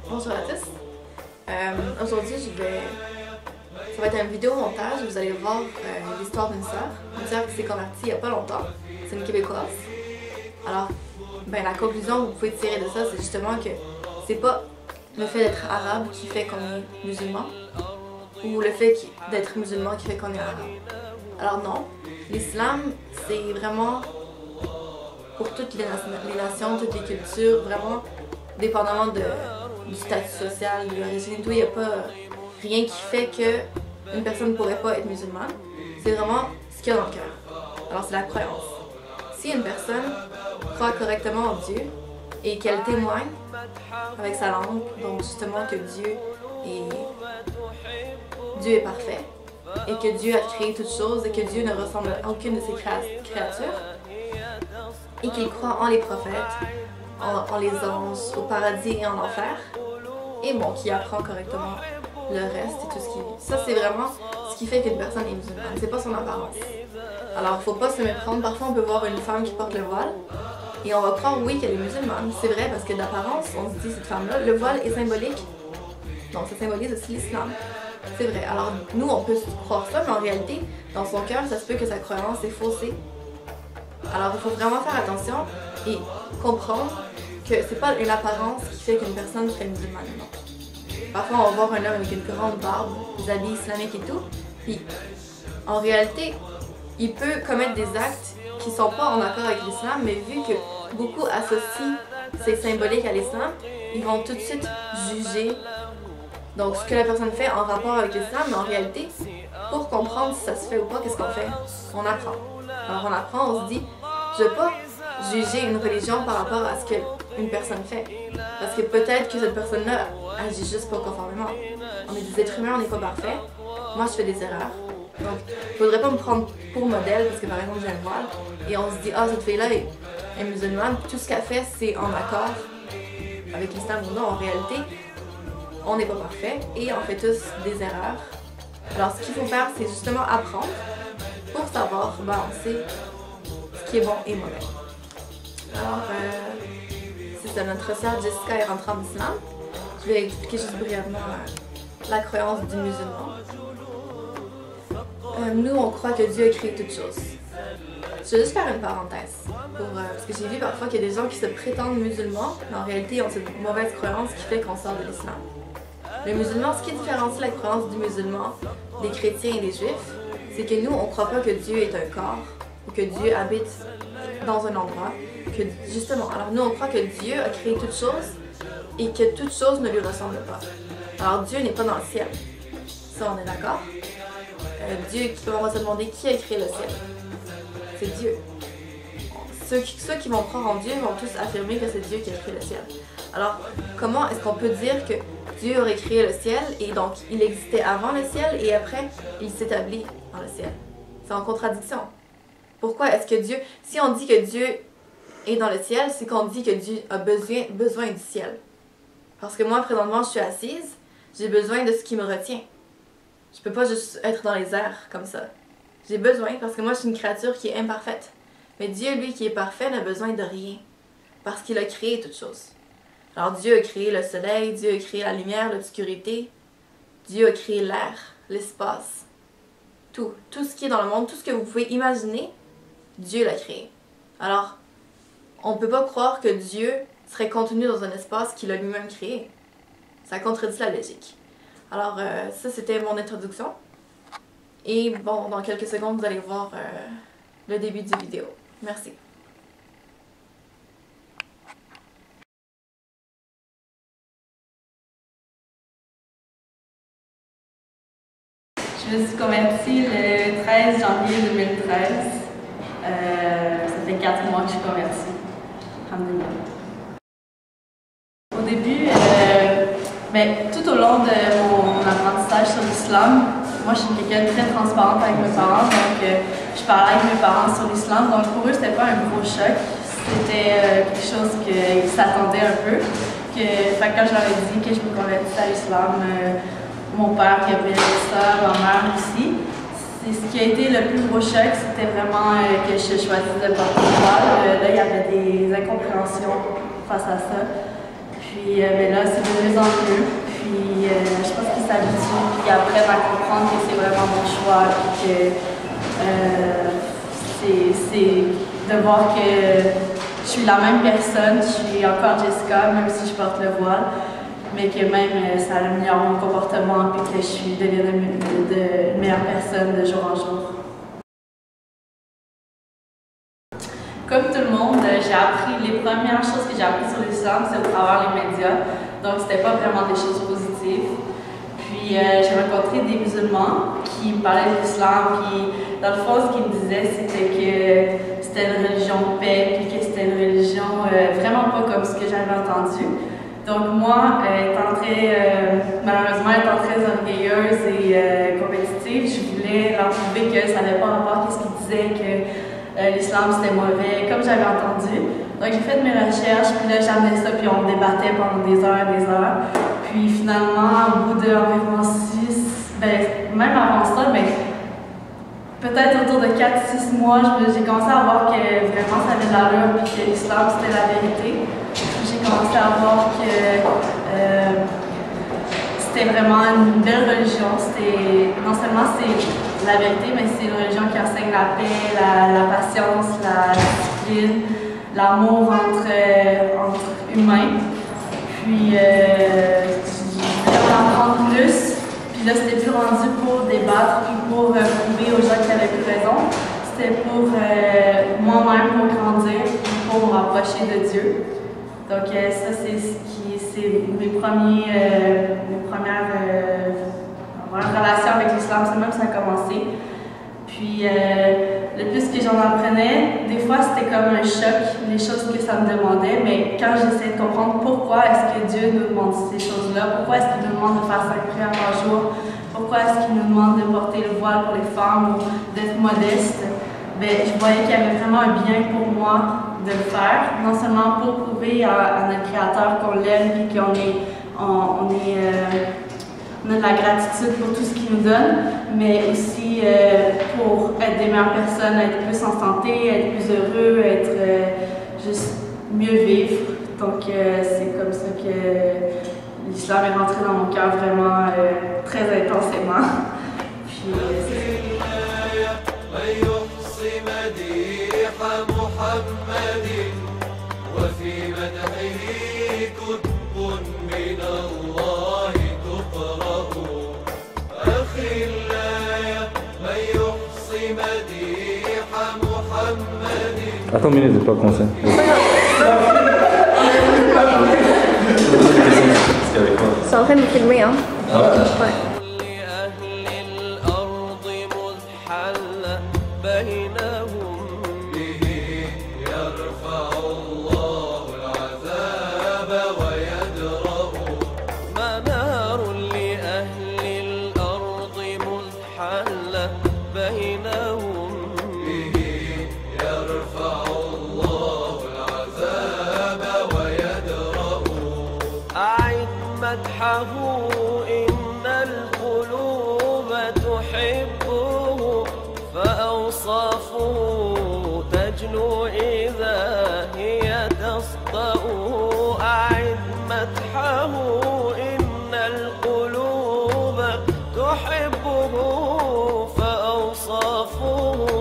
Bonjour à tous. Aujourd'hui, ça va être une vidéo montage. Vous allez voir l'histoire d'une sœur qui s'est convertie il n'y a pas longtemps. C'est une Québécoise. Alors, la conclusion que vous pouvez tirer de ça, c'est justement que c'est pas le fait d'être arabe qui fait qu'on est musulman, ou le fait d'être musulman qui fait qu'on est arabe. Alors non, l'islam, c'est vraiment pour toutes les nations, toutes les cultures, vraiment dépendamment du statut social, de l'origine, tout, il n'y a pas rien qui fait qu'une personne ne pourrait pas être musulmane. C'est vraiment ce qu'il y a dans le cœur. Alors c'est la croyance. Si une personne croit correctement en Dieu et qu'elle témoigne avec sa langue, donc justement que Dieu est parfait et que Dieu a créé toutes choses et que Dieu ne ressemble à aucune de ses créatures et qu'il croit en les prophètes, en les anges, au paradis et en l'enfer, et bon, qui apprend correctement le reste et tout ce qui est. Ça, c'est vraiment ce qui fait qu'une personne est musulmane, c'est pas son apparence. Alors, il faut pas se méprendre. Parfois, on peut voir une femme qui porte le voile et on va croire, oui, qu'elle est musulmane. C'est vrai, parce que d'apparence, on se dit, cette femme-là, le voile est symbolique, donc ça symbolise aussi l'islam. C'est vrai. Alors, nous, on peut croire ça, mais en réalité, dans son cœur, ça se peut que sa croyance est faussée. Alors, il faut vraiment faire attention et comprendre que c'est pas une apparence qui fait qu'une personne serait musulmane, non. Parfois, on va voir un homme avec une grande barbe, des habits islamiques et tout, puis en réalité, il peut commettre des actes qui sont pas en accord avec l'islam, mais vu que beaucoup associent ces symboliques à l'islam, ils vont tout de suite juger donc ce que la personne fait en rapport avec l'islam, mais en réalité, pour comprendre si ça se fait ou pas, qu'est-ce qu'on fait? On apprend. Alors on apprend, on se dit, je ne veux pas juger une religion par rapport à ce qu'une personne fait. Parce que peut-être que cette personne-là agit juste pas conformément. On est des êtres humains, on n'est pas parfaits. Moi, je fais des erreurs. Donc, il faudrait pas me prendre pour modèle, parce que par exemple, j'ai un voile, et on se dit, ah, cette fille-là est musulmane, tout ce qu'elle fait, c'est en accord avec l'islam ou non. En réalité, on n'est pas parfait, et on fait tous des erreurs. Alors, ce qu'il faut faire, c'est justement apprendre pour savoir balancer ce qui est bon et mauvais. Alors, c'est ça, notre sœur Jessica est rentrée en islam. Je vais expliquer juste brièvement la croyance du musulman. Nous, on croit que Dieu a créé toutes choses. Je vais juste faire une parenthèse, parce que j'ai vu parfois qu'il y a des gens qui se prétendent musulmans, mais en réalité, ils ont cette mauvaise croyance qui fait qu'on sort de l'islam. Le musulman, ce qui différencie la croyance du musulman des chrétiens et des juifs, c'est que nous, on ne croit pas que Dieu est un corps, ou que Dieu habite dans un endroit, que justement, alors nous, on croit que Dieu a créé toutes choses et que toutes choses ne lui ressemblent pas. Alors Dieu n'est pas dans le ciel, ça on est d'accord. Dieu, on va se demander qui a créé le ciel. C'est Dieu. Ceux qui vont croire en Dieu vont tous affirmer que c'est Dieu qui a créé le ciel. Alors, comment est-ce qu'on peut dire que Dieu aurait créé le ciel et donc il existait avant le ciel et après il s'établit dans le ciel? C'est en contradiction. Pourquoi est-ce que Dieu, si on dit que Dieu est dans le ciel, c'est qu'on dit que Dieu a besoin du ciel. Parce que moi, présentement, je suis assise, j'ai besoin de ce qui me retient. Je peux pas juste être dans les airs comme ça. J'ai besoin parce que moi, je suis une créature qui est imparfaite. Mais Dieu, lui, qui est parfait, n'a besoin de rien. Parce qu'il a créé toutes choses. Alors Dieu a créé le soleil, Dieu a créé la lumière, l'obscurité. Dieu a créé l'air, l'espace. Tout ce qui est dans le monde, tout ce que vous pouvez imaginer, Dieu l'a créé. Alors, on ne peut pas croire que Dieu serait contenu dans un espace qu'il a lui-même créé. Ça contredit la logique. Alors, ça, c'était mon introduction. Et bon, dans quelques secondes, vous allez voir le début du vidéo. Merci. Je me suis convertie le 13 janvier 2013. Ça fait 4 mois que je suis convertie. Alhamdoulilah. Au début, tout au long de mon apprentissage sur l'islam, moi je suis quelqu'un de très transparente avec mes parents, donc je parlais avec mes parents sur l'islam, donc pour eux c'était pas un gros choc, c'était quelque chose qu'ils s'attendaient un peu. Quand je leur ai dit que je me convertissais à l'islam, mon père qui avait ça, ma mère aussi. Ce qui a été le plus gros choc, c'était vraiment que je choisisse de porter le voile. Là, il y avait des incompréhensions face à ça. Puis mais là, c'est de mieux en mieux. Puis je pense qu'ils s'habituent, puis apprennent à comprendre que c'est vraiment mon choix, puis que c'est de voir que je suis la même personne, je suis encore Jessica, même si je porte le voile, mais que même ça améliore mon comportement, puis que je suis devenue une meilleure personne de jour en jour. Comme tout le monde, j'ai appris, les premières choses que j'ai apprises sur l'islam, c'est au travers les médias, donc c'était pas vraiment des choses positives. Puis j'ai rencontré des musulmans qui me parlaient de l'islam, puis dans le fond, ce qu'ils me disaient, c'était que c'était une religion de paix, puis que c'était une religion vraiment pas comme ce que j'avais entendu. Donc moi, malheureusement étant très orgueilleuse et compétitive, je voulais leur prouver que ça n'avait pas rapport à ce qu'ils disaient, que l'islam c'était mauvais, comme j'avais entendu. Donc j'ai fait mes recherches, puis là j'amenais ça, puis on débattait pendant des heures et des heures. Puis finalement, au bout d'environ 6, même avant ça, peut-être autour de 4-6 mois, j'ai commencé à voir que vraiment ça avait de l'allure, puis que l'islam c'était la vérité. J'ai commencé à voir que c'était vraiment une belle religion. Non seulement c'est la vérité, mais c'est une religion qui enseigne la paix, la patience, la discipline, l'amour entre humains. Puis je voulais en apprendre plus. Puis là, c'était plus rendu pour débattre, puis pour prouver aux gens qui avaient plus raison. C'était pour moi-même, pour grandir, puis pour me rapprocher de Dieu. Donc ça, c'est mes premières relations avec l'islam, c'est même ça a commencé. Puis le plus que j'en apprenais, des fois c'était comme un choc, les choses que ça me demandait, mais quand j'essayais de comprendre pourquoi est-ce que Dieu nous demande ces choses-là, pourquoi est-ce qu'il nous demande de faire 5 prières par jour, pourquoi est-ce qu'il nous demande de porter le voile pour les femmes ou d'être modeste, je voyais qu'il y avait vraiment un bien pour moi de le faire, non seulement pour prouver à notre Créateur qu'on l'aime et qu'on on a de la gratitude pour tout ce qu'il nous donne, mais aussi pour être des meilleures personnes, être plus en santé, être plus heureux, être juste mieux vivre. Donc c'est comme ça que l'islam est rentré dans mon cœur vraiment très intensément. Puis Attends une minute, j'ai pas commencé. C'est en train de me filmer, hein? Ah ouais. مدحه إن القلوب تحبه فأوصافه تجلو إذا هي تسطأ أعد مدحه إن القلوب تحبه فأوصافه